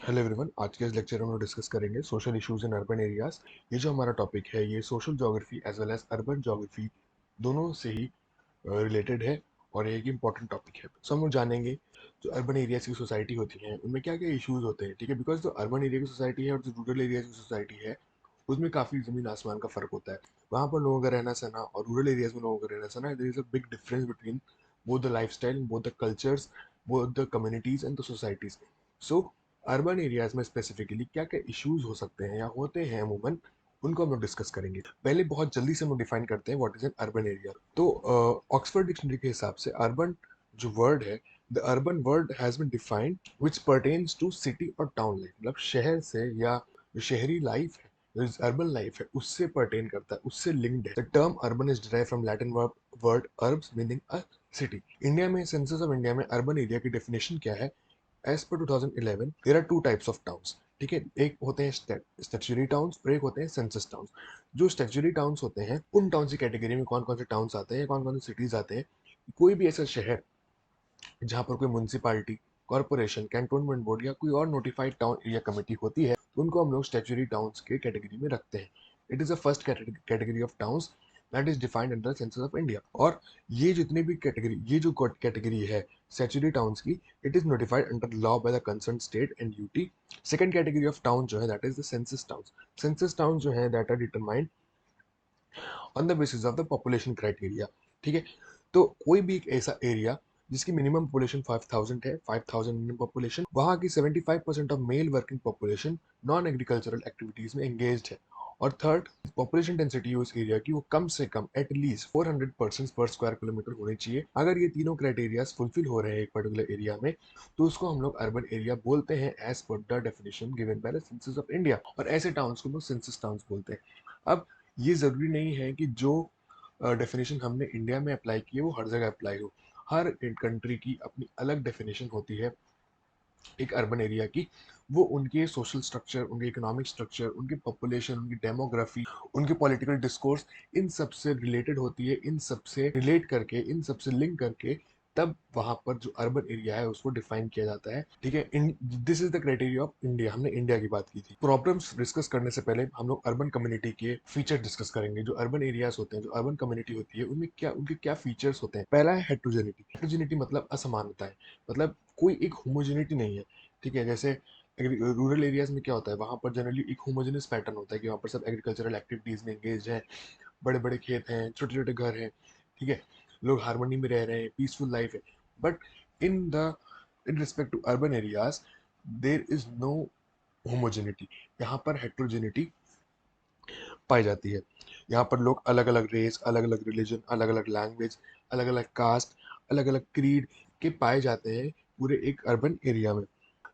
Hello everyone, आज के इस लेक्चर में हम डिस्कस करेंगे social issues in urban areas. ये जो हमारा टॉपिक है ये social geography as well as urban geography दोनों से ही रिलेटेड है और ये एक इम्पॉर्टेंट टॉपिक है। सो हम लोग जानेंगे जो अर्बन एरियाज की सोसाइटी होती है उनमें क्या क्या इश्यूज होते हैं। ठीक है, बिकॉज जो अर्बन एरिया की सोसाइटी है और जो रूरल एरिया की सोसाइटी है उसमें काफ़ी ज़मीन आसमान का फ़र्क होता है। वहाँ पर लोगों का रहना सहना और रूरल एरियाज में लोगों का रहना सहना, there is a big difference between both the life style, both the cultures, both the communities and the societies. So urban areas में स्पेसिफिकली क्या क्या इश्यूज हो सकते हैं या होते हैं अमूमन, उनको हम लोग डिस्कस करेंगे। पहले बहुत जल्दी से हम लोग डिफाइन करते हैं what is an urban area. तो ऑक्सफोर्ड डिक्शनरी के हिसाब से अर्बन जो वर्ड है, the urban word has been defined which pertains to city और टाउन लाइफ, मतलब शहर से या जो शहरी लाइफ है, जो अर्बन लाइफ है उससे पर्टेन करता है, उससे लिंक्ड है। The term urban is derived from Latin word अrbs मीनिंग अ सिटी। इंडिया में सेंसस ऑफ इंडिया में अर्बन एरिया की डेफिनेशन क्या है? As per 2011 there are two types of towns. ठीक है, एक होते हैं स्टैट्यूटरी टाउन्स और एक होते हैं सेंसस टाउन्स। जो स्टैट्यूटरी टाउन्स होते हैं उन टाउन की कैटेगरी में कौन कौन से टाउन्स आते हैं, कौन कौन से सिटीज आते हैं। कोई भी ऐसा शहर जहाँ पर कोई म्यूनसिपालिटी, कॉर्पोरेशन, कैंटोनमेंट बोर्ड या कोई और नोटिफाइड टाउन एरिया कमेटी होती है तो उनको हम लोग स्टैट्यूटरी टाउन्स के कैटेगरी में रखते हैं। It is the first category of towns that is defined under census of India. और ये जितने भी कैटेगरी, ये जो कैटेगरी है स्टैट्यूटरी टाउन्स की, it is notified under law by the concern state and UT. Second category of town जो है that is the census towns. Census town जो है that are determined on the basis of the population criteria. ठीक है, तो कोई भी एक ऐसा एरिया जिसकी मिनिमम पॉपुलेशन 5000 है, 5000 मिनिमम पॉपुलेशन, वहाँ की 75% of male working population non agricultural activities में एंगेज्ड है। और थर्ड, पॉपुलेशन डेंसिटी उस एरिया की वो कम से कम एटलीस्ट 400 पर स्क्वायर किलोमीटर होनी चाहिए। अगर ये तीनों क्राइटेरियाज फुलफिल हो रहे हैं एक पर्टिकुलर एरिया में तो उसको हम लोग अर्बन एरिया बोलते हैं as per the definition given by the census of India. और ऐसे टाउन्स को हम लोग सेंसस टाउन्स बोलते हैं। अब ये ज़रूरी नहीं है कि जो डेफिनेशन हमने इंडिया में अप्लाई की है वो हर जगह अप्लाई हो। हर कंट्री की अपनी अलग डेफिनेशन होती है एक अर्बन एरिया की। वो उनके सोशल स्ट्रक्चर, उनके इकोनॉमिक स्ट्रक्चर, उनकी पॉपुलेशन, उनकी डेमोग्राफी, उनके पॉलिटिकल डिस्कोर्स, इन सब से रिलेटेड होती है। इन सब से रिलेट करके, इन सब से लिंक करके तब वहां पर जो अर्बन एरिया है उसको डिफाइन किया जाता है। ठीक है, this is the criteria of India. हमने इंडिया की बात की थी। प्रॉब्लम्स डिस्कस करने से पहले हम लोग अर्बन कम्युनिटी के फीचर डिस्कस करेंगे। जो अर्बन एरियाज होते हैं, जो अर्बन कम्युनिटी होती है, उनमें क्या, उनके क्या फीचर्स होते हैं। पहला है हेट्रोजेनिटी। हेट्रोजेनिटी मतलब असमानता है, मतलब कोई एक होमोजेनिटी नहीं है। ठीक है, जैसे रूरल एरियाज में क्या होता है, वहां पर जनरली एक होमोजेनियस पैटर्न होता है कि वहां पर सब एग्रीकल्चरल एक्टिविटीज में एंगेज हैं, बड़े बड़े खेत हैं, छोटे छोटे घर हैं। ठीक है, लोग हारमोनी में रह रहे हैं, पीसफुल लाइफ है। But in the in respect to urban areas there is no homogeneity. यहाँ पर हेट्रोजेनिटी पाई जाती है। यहाँ पर लोग अलग अलग रेस, अलग अलग रिलीजन, अलग अलग लैंग्वेज, अलग अलग कास्ट, अलग अलग क्रीड के पाए जाते हैं पूरे एक अर्बन एरिया में।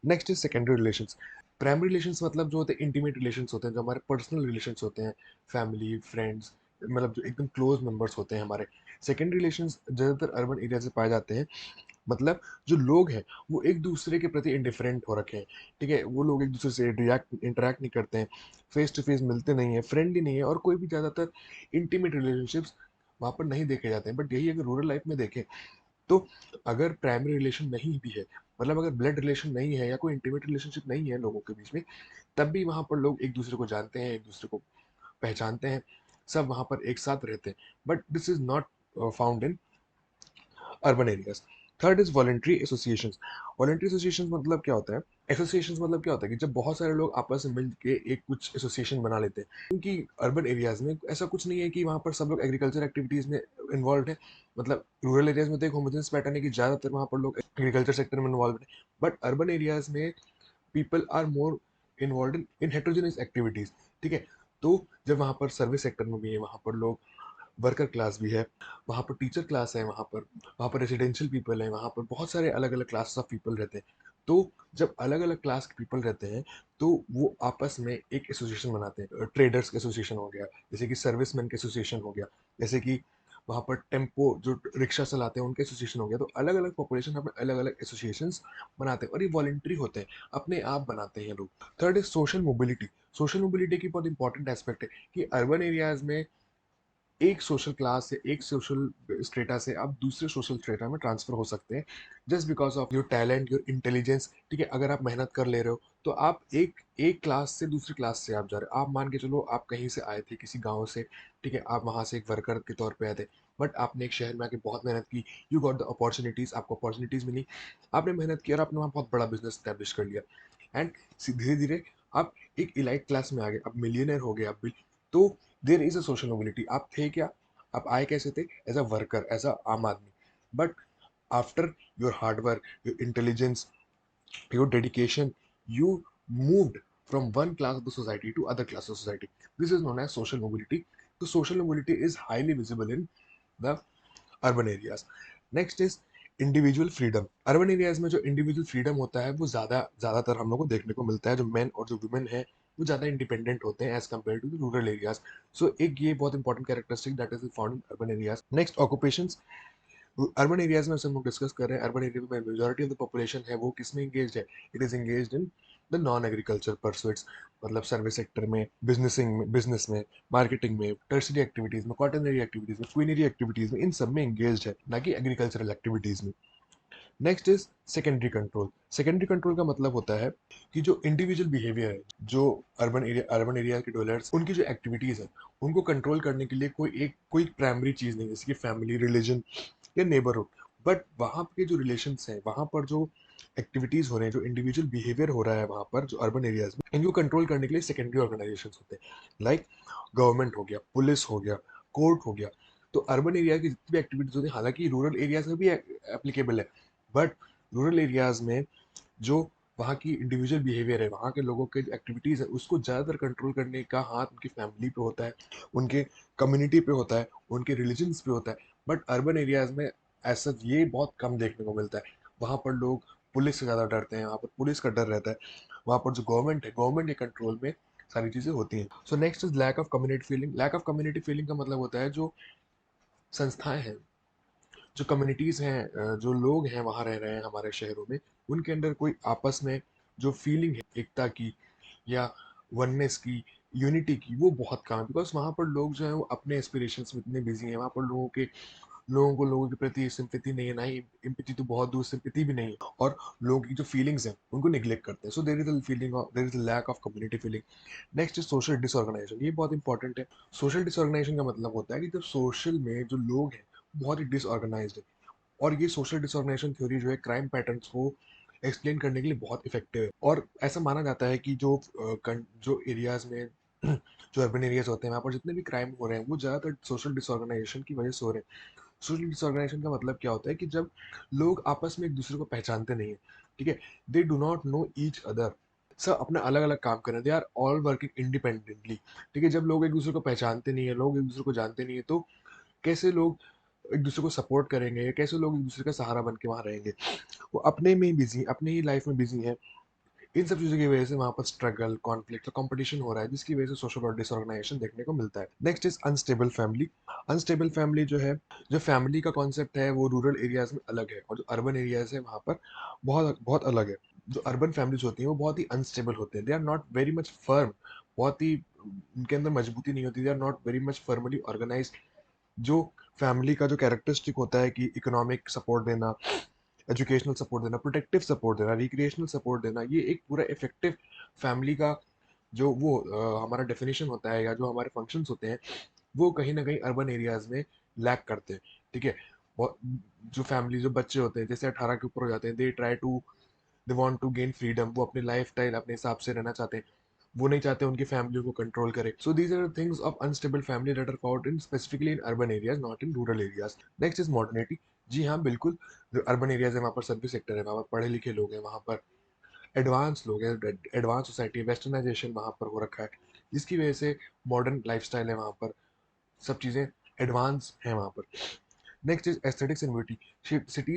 Next is secondary relations. Primary relations मतलब जो होते हैं इंटीमेट रिलेशंस होते हैं, जो हमारे पर्सनल रिलेशंस होते हैं, फैमिली, फ्रेंड्स, मतलब जो एकदम क्लोज मेंबर्स होते हैं हमारे। सेकेंडरी रिलेशंस ज़्यादातर अर्बन एरिया से पाए जाते हैं। मतलब जो लोग हैं वो एक दूसरे के प्रति इंडिफरेंट हो रखे हैं। ठीक है, वो लोग एक दूसरे से रिएक्ट इंटरेक्ट नहीं करते हैं, फेस टू फेस मिलते नहीं है, फ्रेंडली नहीं है, और कोई भी ज़्यादातर इंटीमेट रिलेशनशिप्स वहाँ पर नहीं देखे जाते हैं। बट यही अगर रूरल लाइफ में देखें तो अगर प्राइमरी रिलेशन नहीं भी है, मतलब अगर ब्लड रिलेशन नहीं है या कोई इंटीमेट रिलेशनशिप नहीं है लोगों के बीच में, तब भी वहाँ पर लोग एक दूसरे को जानते हैं, एक दूसरे को पहचानते हैं, सब वहाँ पर एक साथ रहते हैं। But this is not found in urban areas. Third is voluntary associations. Voluntary associations मतलब क्या होता है? एसोसिएशंस मतलब क्या होता है कि जब बहुत सारे लोग आपस में मिल के एक कुछ एसोसिएशन बना लेते हैं। क्योंकि अर्बन एरियाज में ऐसा कुछ नहीं है कि वहाँ पर सब लोग एग्रीकल्चर एक्टिविटीज में इन्वॉल्व है। मतलब रूरल एरियाज में तो एक होमोजेनियस पैटर्न है कि ज्यादातर वहाँ पर लोग एग्रीकल्चर सेक्टर में इन्वॉल्व है। बट अर्बन एरियाज में people are more involved in heterogeneous activities. ठीक है, तो जब वहाँ पर सर्विस सेक्टर में भी है, वहाँ पर लोग वर्कर क्लास भी है, वहाँ पर टीचर क्लास है, वहाँ पर रेजिडेंशियल पीपल है, वहाँ पर बहुत सारे अलग अलग क्लास ऑफ पीपल रहते हैं। तो जब अलग अलग क्लास के पीपल रहते हैं तो वो आपस में एक एसोसिएशन बनाते हैं। ट्रेडर्स का एसोसिएशन हो गया, जैसे कि सर्विसमैन का एसोसिएशन हो गया, जैसे कि वहाँ पर टेम्पो जो रिक्शा चलाते हैं उनका एसोसिएशन हो गया। तो अलग अलग पॉपुलेशन अपने अलग अलग एसोसिएशंस बनाते हैं और ये वॉलेंट्री होते हैं, अपने आप बनाते हैं लोग। Third is social mobility. Social mobility की बहुत इंपॉर्टेंट एस्पेक्ट है कि अर्बन एरियाज में एक सोशल क्लास से, एक सोशल स्ट्रेटा से आप दूसरे सोशल स्ट्रेटा में ट्रांसफर हो सकते हैं just because of your talent, your intelligence. ठीक है, अगर आप मेहनत कर ले रहे हो तो आप एक एक क्लास से दूसरी क्लास से आप जा रहे हो, आप मान के चलो आप कहीं से आए थे किसी गांव से, ठीक है, आप वहां से एक वर्कर के तौर पे आए थे, बट आपने एक शहर में आके बहुत मेहनत की, यू गॉट द अपॉर्चुनिटीज, आपको अपॉर्चुनिटीज मिली, आपने मेहनत की और आपने वहाँ बहुत बड़ा बिजनेस स्टैब्लिश कर लिया, एंड धीरे धीरे आप एक इलाइट क्लास में आ गए, अब मिलियनर हो गए आप भी। तो there is a social mobility. आप थे क्या, आप आए कैसे थे, as a worker, as a आम आदमी, but after your hard work, your intelligence, your dedication, you moved from one class of the society to other class of society. This is known as social mobility. So social mobility is highly visible in the urban areas. Next is individual freedom. Urban areas में जो individual freedom होता है वो ज़्यादातर हम लोग को देखने को मिलता है, जो मेन और जो वुमेन है वो ज़्यादा इंडिपेंडेंट होते हैं as compare to the rural areas. So एक ये बहुत important characteristic that is found in urban areas. Next, occupations. Urban areas में हम लोग डिस्कस कर रहे हैं, अर्बन एरिया में मेजोरिटी ऑफ द पॉपुलेशन है वो किस में एंगेज है, it is engage in the non agriculture pursuits, मतलब सर्विस सेक्टर में, बिजनेस में, मार्केटिंग में, टर्शरी एक्टिविटीज में, क्वाटरनरी एक्टिविटीज में, क्वीनरी एक्टिविटीज में, इन सब में एंगेज है, ना कि एग्रीकल्चरल एक्टिविटीज में। Next is secondary control. Secondary control का मतलब होता है कि जो इंडिविजुअल बिहेवियर है, जो अर्बन एरिया के डवेलर्स, उनकी जो एक्टिविटीज है उनको कंट्रोल करने के लिए कोई प्राइमरी चीज नहीं, जैसे कि फैमिली, रिलीजन या नेबरहुड, बट वहाँ के जो रिलेशंस हैं, वहाँ पर जो एक्टिविटीज हो रहे हैं, जो इंडिविजुअल बिहेवियर हो रहा है वहाँ पर जो अर्बन एरियाज में, इनको कंट्रोल करने के लिए सेकेंडरी ऑर्गेनाइजेशन होते हैं, लाइक गवर्नमेंट हो गया, पुलिस हो गया, कोर्ट हो गया। तो अर्बन एरिया की जितनी भी एक्टिविटीज होती है, हालांकि रूरल एरियाज में भी एप्लीकेबल है, बट रूरल एरियाज में जो वहाँ की इंडिविजुअल बिहेवियर है, वहाँ के लोगों के एक्टिविटीज है, उसको ज़्यादातर कंट्रोल करने का हाथ उनकी फैमिली पे होता है, उनके कम्युनिटी पे होता है, उनके रिलीजन्स पे होता है। बट अर्बन एरियाज में ऐसा ये बहुत कम देखने को मिलता है। वहाँ पर लोग पुलिस से ज़्यादा डरते हैं, वहाँ पर पुलिस का डर रहता है, वहाँ पर जो गवर्नमेंट है, गवर्नमेंट के कंट्रोल में सारी चीज़ें होती हैं। So next is lack of community feeling. Lack of community feeling का मतलब होता है जो संस्थाएं हैं, जो कम्युनिटीज़ हैं, जो लोग हैं वहाँ रह रहे हैं हमारे शहरों में, उनके अंदर कोई आपस में जो फीलिंग है एकता की या वननेस की, यूनिटी की, वो बहुत कम है, बिकॉज वहाँ पर लोग जो है वो अपने एस्पिरेशंस में इतने बिजी हैं, वहाँ पर लोगों के प्रति सिंपैथी नहीं है, ना ही एम्पैथी, तो बहुत दूर सिंपैथी भी नहीं है, और लोगों की जो फीलिंग्स हैं उनको निग्लेक्ट करते हैं। So there is a feeling of, there is a lack of community feeling. Next is social disorganization. ये बहुत इंपॉर्टेंट है। सोशल डिसऑर्गेनाइजेशन का मतलब होता है कि जब सोशल में जो लोग हैं बहुत ही डिसऑर्गेनाइज्ड है, और ये सोशल डिसऑर्गेनाइजेशन थ्योरी जो है क्राइम पैटर्न्स को एक्सप्लेन करने के लिए बहुत इफेक्टिव है। और ऐसा माना जाता है कि जो एरियाज में जो अर्बन एरियाज होते हैं वहाँ पर जितने भी क्राइम हो रहे हैं वो ज़्यादातर सोशल डिसऑर्गेनाइजेशन की वजह से हो रहे हैं। सोशल डिसऑर्गेनाइजेशन का मतलब क्या होता है कि जब लोग आपस में एक दूसरे को पहचानते नहीं है, ठीक है, they do not know each other, सब अपना अलग अलग काम कर रहे हैं, they are all working independently, ठीक है। जब लोग एक दूसरे को पहचानते नहीं है, लोग एक दूसरे को जानते नहीं है, तो कैसे लोग एक दूसरे को सपोर्ट करेंगे, कैसे लोग एक दूसरे का सहारा बन के वहाँ रहेंगे। वो अपने में ही बिजी, अपनी ही लाइफ में बिजी है। इन सब चीज़ों की वजह से वहाँ पर स्ट्रगल, कॉन्फ्लिक्ट और कंपटीशन हो रहा है, जिसकी वजह से सोशल और डिसऑर्गेनाइजेशन देखने को मिलता है। Next is unstable family. Unstable family जो है, जो फैमिली का कॉन्सेप्ट है वो रूरल एरियाज में अलग है, और जो अर्बन एरियाज है वहाँ पर बहुत बहुत अलग है। जो अर्बन फैमिलीज होती हैं वो बहुत ही अनस्टेबल होते हैं, they are not very much firm, बहुत ही उनके अंदर मजबूती नहीं होती, they are not very much firmly organize. जो फैमिली का जो कैरेक्टरिस्टिक होता है कि इकोनॉमिक सपोर्ट देना, एजुकेशनल सपोर्ट देना, प्रोटेक्टिव सपोर्ट देना, रिक्रिएशनल सपोर्ट देना, ये एक पूरा इफेक्टिव फैमिली का जो हमारा डेफिनेशन होता है या जो हमारे फंक्शंस होते हैं, वो कहीं ना कहीं अर्बन एरियाज में लैक करते हैं, ठीक है। जो फैमिली, जो बच्चे होते हैं जैसे 18 के ऊपर हो जाते हैं, they want to gain freedom, वो अपने लाइफ स्टाइल अपने हिसाब से रहना चाहते हैं, वो नहीं चाहते उनकी फैमिली को कंट्रोल करे। So these are things of unstable family that are found in specifically in urban areas, not in rural areas. Next is modernity. जी हाँ, बिल्कुल, जो अर्बन एरियाज है वहाँ पर सर्विस सेक्टर है, वहाँ पर पढ़े लिखे लोग हैं, वहाँ पर एडवांस लोग हैं, एडवांस सोसाइटी, वेस्टर्नाइजेशन वहाँ पर हो रखा है, जिसकी वजह से मॉडर्न लाइफस्टाइल है वहाँ पर, सब चीज़ें एडवांस हैं वहाँ पर। Next is aesthetics and beauty.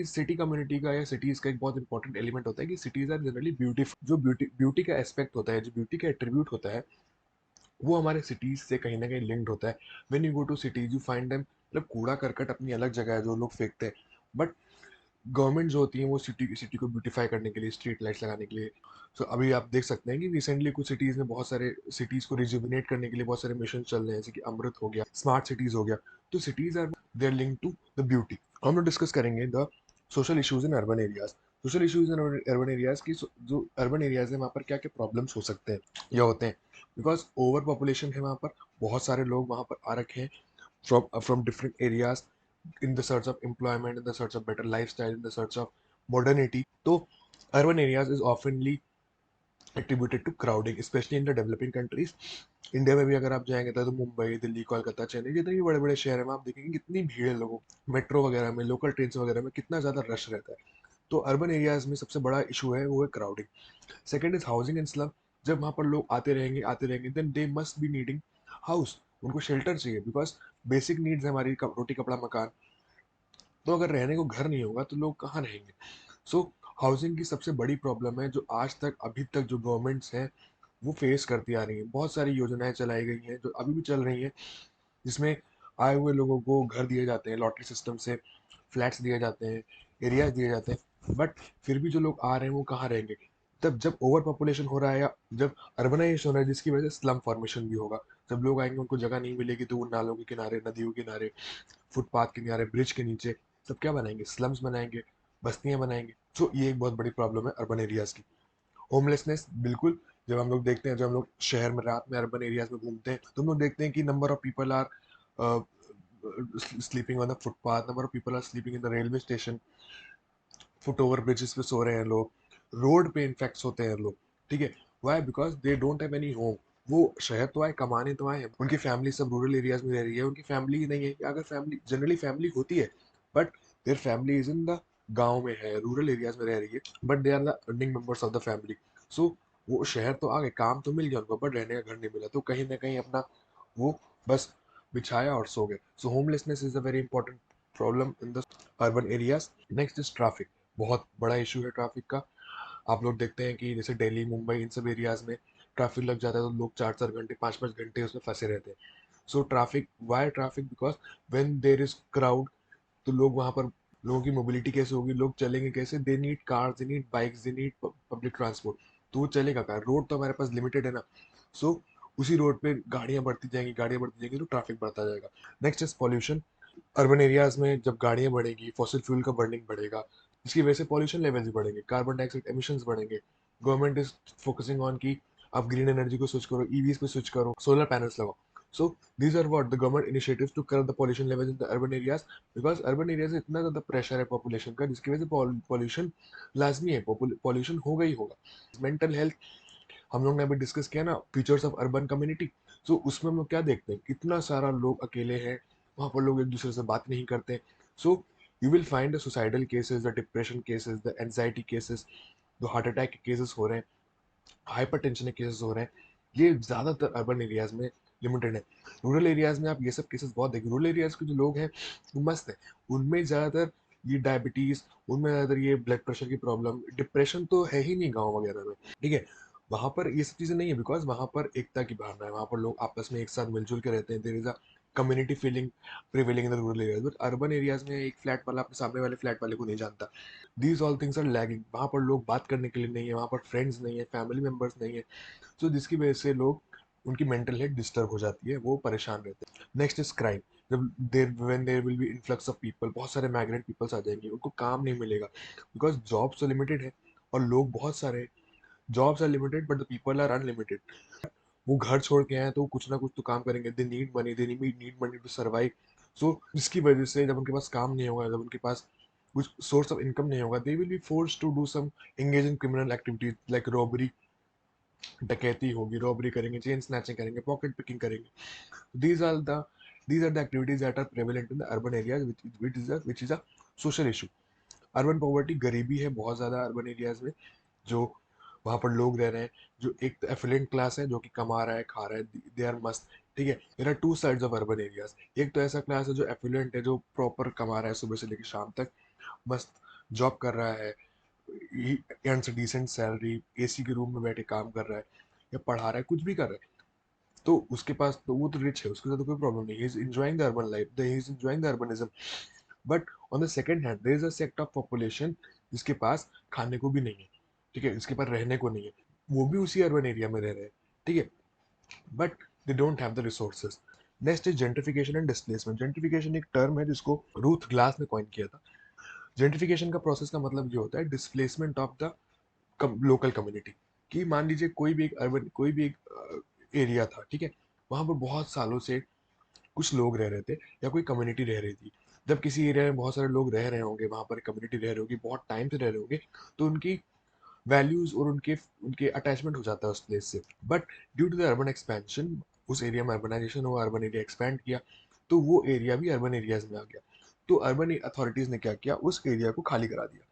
City community का या सिटीज का एक बहुत इंपॉर्टेंट एलिमेंट होता है कि सिटीज आर जनरली ब्यूटीफुल। जो ब्यूटी का एस्पेक्ट होता है, जो ब्यूटी का एट्रीब्यूट होता है, वो हमारे सिटीज से कहीं ना कहीं लिंक्ड होता है। When you go to cities you find them, मतलब कूड़ा करकट अपनी अलग जगह है जो लोग फेंकते हैं, बट गवर्नमेंट जो होती है वो सिटी को ब्यूटीफाई करने के लिए, स्ट्रीट लाइट्स लगाने के लिए। सो अभी आप देख सकते हैं कि रिसेंटली कुछ सिटीज में बहुत सारे सिटीज को रिजुविनेट करने के लिए बहुत सारे मिशन चल रहे हैं, जैसे कि अमृत हो गया, स्मार्ट सिटीज हो गया। तो cities are, they are link to the beauty. हम लोग डिस्कस करेंगे the social issues in urban areas. Social issues in urban areas की, जो अर्बन एरियाज है वहाँ पर क्या क्या प्रॉब्लम्स हो सकते हैं या होते हैं, बिकॉज ओवर पॉपुलेशन है वहाँ पर, बहुत सारे लोग वहाँ पर आ रखे हैं from different areas in the search of employment, in the search of better lifestyle, in the search of modernity. तो urban areas is oftenly attributed to crowding, especially in the developing countries. India में भी अगर आप जाएंगे तो मुंबई, दिल्ली, कोलकाता, चेन्नई, जितने भी बड़े बड़े शहर हैं आप देखेंगे कितनी भीड़ है लोगों, मेट्रो वगैरह में, लोकल ट्रेन वगैरह में कितना ज़्यादा रश रहता है। तो अर्बन एरियाज में सबसे बड़ा इशू है वो है crowding. Second is housing and slum. जब वहाँ पर लोग आते रहेंगे then they must be needing house, उनको शेल्टर चाहिए, बिकॉज बेसिक नीड्स है हमारी, रोटी कपड़ा मकान। तो अगर रहने को घर नहीं होगा तो लोग कहाँ रहेंगे। सो हाउसिंग की सबसे बड़ी प्रॉब्लम है जो आज तक अभी तक जो गवर्नमेंट्स हैं वो फेस करती आ रही हैं। बहुत सारी योजनाएं चलाई गई हैं जो अभी भी चल रही हैं, जिसमें आए हुए लोगों को घर दिए जाते हैं, लॉटरी सिस्टम से फ्लैट्स दिए जाते हैं, एरियाज दिए जाते हैं, बट फिर भी जो लोग आ रहे हैं वो कहाँ रहेंगे। तब जब ओवर पॉपुलेशन हो रहा है या जब अर्बनाइजेशन हो रहा है जिसकी वजह से स्लम फॉर्मेशन भी होगा, जब लोग आएंगे उनको जगह नहीं मिलेगी तो वो नालों के किनारे, नदियों के किनारे, फुटपाथ के किनारे, ब्रिज के नीचे सब क्या बनाएंगे, स्लम्स बनाएंगे, बस्तियां बनाएंगे। तो ये एक बहुत बड़ी प्रॉब्लम है अर्बन एरियाज की। होमलेसनेस, बिल्कुल। जब हम लोग देखते हैं, जब हम लोग शहर में रात में अर्बन एरियाज में घूमते हैं तो हम लोग देखते हैं कि number of people are sleeping on the footpath, number of people are sleeping in the railway station, foot over bridges पे सो रहे हैं लोग, रोड पे इनफेक्ट होते हैं लोग। ठीक है, why? Because they don't have any home. वो शहर तो आए, कमाने तो आए, उनकी फैमिली सब रूरल एरियाज में रह रही है, उनकी फैमिली ही नहीं है। अगर फैमिली, जनरली फैमिली होती है, but there family is in the गाँव में है, रूरल एरियाज में रह रही है, but they are the earning members of the family. So वो शहर तो आ गए, काम तो मिल गया उनको, बट रहने का घर नहीं मिला, तो कहीं ना कहीं अपना वो बस बिछाया और सो गए। So homelessness is a very important problem in the urban areas. Next is traffic. बहुत बड़ा इशू है ट्रैफिक का। आप लोग देखते हैं कि जैसे दिल्ली, मुंबई, इन सब एरियाज में ट्रैफिक लग जाता है तो लोग 4-4 घंटे, 5-5 घंटे उसमें फंसे रहते हैं। So traffic, why traffic? Because when there is crowd तो लोग वहां पर, लोगों की मोबिलिटी कैसे होगी, लोग चलेंगे कैसे? They need cars, they need bikes, they need public transport. तो वो चलेगा कार, रोड तो हमारे पास लिमिटेड है ना। सो उसी रोड पे गाड़ियां बढ़ती जाएंगी, गाड़ियां बढ़ती जाएंगी, तो ट्रैफिक बढ़ता जाएगा। Next is pollution. Urban areas में जब गाड़ियां बढ़ेंगी, फॉसिल फ्यूल का बर्निंग बढ़ेगा, जिसकी वजह से पॉल्यूशन लेवल्स भी बढ़ेंगे, कार्बन डाइऑक्साइड एमिशंस बढ़ेंगे। गवर्नमेंट इज फोकसिंग ऑन कि आप ग्रीन एनर्जी को स्विच करो, ईवीज पे स्विच करो, सोलर पैनल्स लगाओ। So these are what the government initiatives to curb the pollution levels in the urban areas. Because urban areas में इतना ज्यादा प्रेशर है पॉपुलेशन का, जिसकी वजह से पॉल्यूशन लाजमी है, पॉल्यूशन होगा ही होगा। मेंटल हेल्थ, हम लोग ने अभी डिस्कस किया ना, फीचर्स ऑफ अर्बन कम्युनिटी। सो उसमें हम लोग क्या देखते हैं, कितना सारा लोग अकेले हैं, वहाँ पर लोग एक दूसरे से बात नहीं करते। So you will find the suicidal cases, the depression cases, the anxiety cases, जो हार्ट अटैक के केसेस हो रहे हैं, हाइपर टेंशन के केसेस हो रहे हैं, ये ज्यादातर अर्बन एरियाज में लिमिटेड है। रूरल एरियाज में आप ये सब केसेस बहुत देखें। रूरल एरियाज के जो लोग हैं वो मस्त है, उनमें ज्यादातर ये डायबिटीज, उनमें ज्यादातर ये ब्लड प्रेशर की प्रॉब्लम, डिप्रेशन तो है ही नहीं गाँव वगैरह में। ठीक है, वहां पर ये सब चीजें नहीं है, बिकॉज वहां पर एकता की भावना है, वहां पर लोग आपस में एक साथ मिलजुल के रहते हैं। There is a community feeling prevailing in the rural areas, but urban areas में एक फ्लैट वाला अपने सामने वाले फ्लैट वाले को नहीं जानता। These all things are lagging. वहां पर लोग बात करने के लिए नहीं है, वहां पर फ्रेंड्स नहीं है, फैमिली मेंबर्स नहीं है। सो जिसकी वजह से लोग, उनकी मेंटल हेल्थ डिस्टर्ब हो जाती है, वो परेशान रहते हैं। Next is crime. जब there when there will be influx of people, बहुत सारे माइग्रेंट पीपल्स आ जाएंगे, उनको काम नहीं मिलेगा, बिकॉज जॉब्स तो लिमिटेड है और लोग बहुत सारे हैं। Jobs are limited but the people are unlimited. वो घर छोड़ के आए तो वो कुछ ना कुछ तो काम करेंगे, they need money, they need money to survive. So इसकी वजह से जब उनके पास काम नहीं होगा, जब उनके पास कुछ सोर्स ऑफ इनकम नहीं होगा, they will be force to do some, engage in criminal activities like robbery, डकैती होगी, रॉबरी करेंगे, चेन स्नैचिंग करेंगे, पॉकेट पिकिंग करेंगे। These are the these are the activities that are prevalent in the urban areas, which is a social issue. Urban poverty, गरीबी है बहुत ज़्यादा urban areas में, जो वहाँ पर लोग रह रहे हैं, जो एक तो एफिलेंट क्लास है जो कि कमा रहा है, खा रहा है, दे आर मस्त। ठीक है, there are two sides of urban areas. एक तो ऐसा क्लास है जो एफिलेंट है, जो प्रॉपर कमा रहा है सुबह से लेकर शाम तक, मस्त जॉब कर रहा है, अर्न्स डिसेंट सैलरी, एसी के रूम में बैठे काम कर रहा है या पढ़ा रहा है, कुछ भी कर रहा है, तो उसके पास तो वो तो रिच है, उसके साथ तो कोई प्रॉब्लम नहीं, he is enjoying the urban life, he is enjoying the urbanism. But on the second hand there is a sect of population जिसके पास खाने को भी नहीं है, ठीक है, जिसके पास रहने को नहीं है, वो भी उसी अर्बन एरिया में रह रहे हैं। ठीक है, but they don't have the resources. Next is gentrification and displacement. Gentrification एक टर्म है जिसको रूथ ग्लास ने कॉइन किया था। जेंट्रिफिकेशन का प्रोसेस का मतलब ये होता है displacement of the local community. कि मान लीजिए कोई भी एक अर्बन, कोई भी एक एरिया था, ठीक है, वहां पर बहुत सालों से कुछ लोग रह रहे थे या कोई कम्युनिटी रह रही थी। जब किसी एरिया में बहुत सारे लोग रह रहे होंगे, वहां पर कम्युनिटी रह रही होगी, बहुत टाइम से रह रहे होंगे, तो उनकी वैल्यूज और उनके उनके अटैचमेंट हो जाता है उस प्लेस से। But due to the urban expansion, उस एरिया में अर्बनाइजेशन हुआ, अर्बन एरिया एक्सपैंड किया, तो वो एरिया भी अर्बन एरियाज में आ गया। तो अर्बन अथॉरिटीज ने क्या किया, उस एरिया को खाली करा दिया,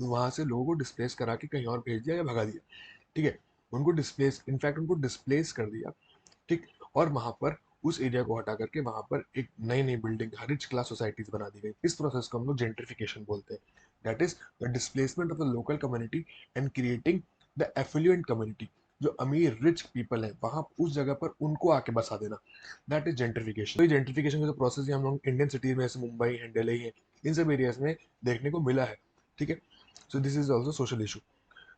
वहां से लोगों को डिस्प्लेस करा के कहीं और भेज दिया या भगा दिया, ठीक है। उनको डिस्प्लेस, इनफैक्ट उनको डिस्प्लेस कर दिया, ठीक। और वहां पर उस एरिया को हटा करके वहां पर एक नई नई बिल्डिंग, रिच क्लास सोसाइटीज बना दी गई। इस प्रोसेस को हम लोग जेंट्रिफिकेशन बोलते हैं। That is the displacement of the local community and creating the affluent community. जो अमीर रिच पीपल है वहां उस जगह पर उनको आके बसा देना, दैट इज जेंट्रिफिकेशन। तो जेंट्रिफिकेशन का जो प्रोसेस है हम लोग इंडियन सिटीज में, जैसे मुंबई है, दिल्ली है, इन सब एरियाज में देखने को मिला है, ठीक है। So this is also social issue.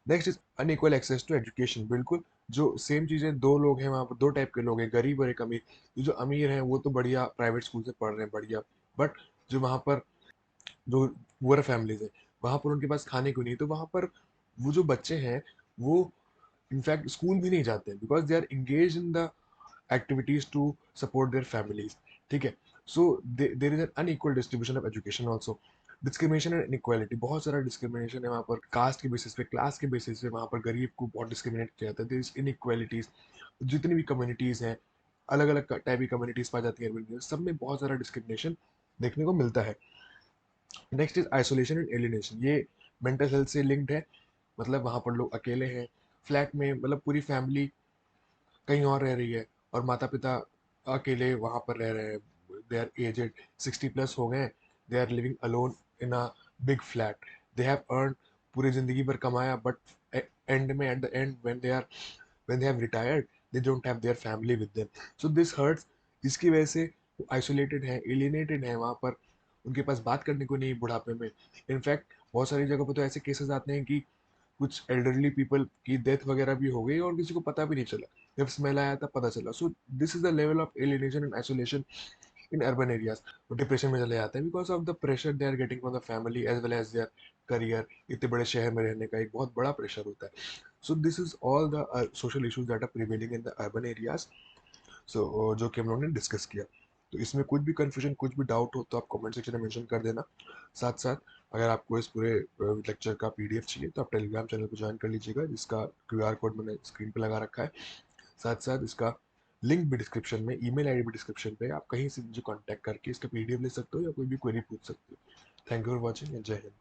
Next is unequal access to education. बिल्कुल, जो सेम चीजें, दो लोग हैं वहां पर, दो टाइप के लोग हैं, गरीब और एक अमीर। जो अमीर हैं वो तो बढ़िया प्राइवेट स्कूल से पढ़ रहे हैं, बढ़िया। बट जो वहां पर जो पुअर फैमिलीज है, वहां पर उनके पास खाने को नहीं, तो वहां पर वो जो बच्चे हैं वो इनफैक्ट स्कूल भी नहीं जाते, because they are engage in the activities to support their families, ठीक है। So there is an unequal distribution of education also. Discrimination and inequality, बहुत सारा डिस्क्रिमिनेशन है वहाँ पर, कास्ट के बेसिस पे, क्लास के बेसिस पे वहाँ पर गरीब को बहुत डिस्क्रिमिनेट किया जाता है। There is inequalities. जितनी भी कम्युनिटीज हैं, अलग अलग टाइप की कम्युनिटीज पाई जाती हैं, सब में बहुत सारा डिस्क्रिमिनेशन देखने को मिलता है। Next is isolation and alienation. ये मेंटल हेल्थ से लिंक्ड है। मतलब वहाँ पर लोग अकेले हैं, फ्लैट में, मतलब पूरी फैमिली कहीं और रह रही है, और माता पिता अकेले वहां पर रह रहे हैं। दे आर एजेड, 60+ हो गए, they are living alone in a big flat. They have earn, पूरी जिंदगी भर कमाया, बट एंड में, at the end when they have retired, they don't have their family with them, so this hurts। इसकी वजह से वो आइसोलेटेड है, एलिनेटेड है वहां पर, उनके पास बात करने को नहीं बुढ़ापे में। इनफैक्ट बहुत सारी जगह पर तो ऐसे केसेस आते हैं कि कुछ एल्डरली पीपल की डेथ वगैरह भी हो गई और किसी को पता भी नहीं चला, जब स्मेल आया तब पता चला। So this is the level of alienation and isolation in urban areas. वो डिप्रेशन में चले जाते हैं because of the pressure they are getting from the family as well as their career. इतने बड़े शहर में रहने का एक बहुत बड़ा प्रेशर होता है। So this is all the social issues that are prevailing in the urban areas. So जो कि हम लोगों ने डिस्कस किया। तो इसमें कुछ भी कंफ्यूजन, कुछ भी डाउट हो तो आप कमेंट सेक्शन में मेंशन कर देना। साथ साथ अगर आपको इस पूरे लेक्चर का पीडीएफ चाहिए तो आप टेलीग्राम चैनल को ज्वाइन कर लीजिएगा, जिसका क्यूआर कोड मैंने स्क्रीन पे लगा रखा है। साथ साथ इसका लिंक भी डिस्क्रिप्शन में, ईमेल आईडी भी डिस्क्रिप्शन पे, आप कहीं से मुझे कांटेक्ट करके इसका पीडीएफ ले सकते हो या कोई भी क्वेरी पूछ सकते हो। Thank you for watching and जय हिंद।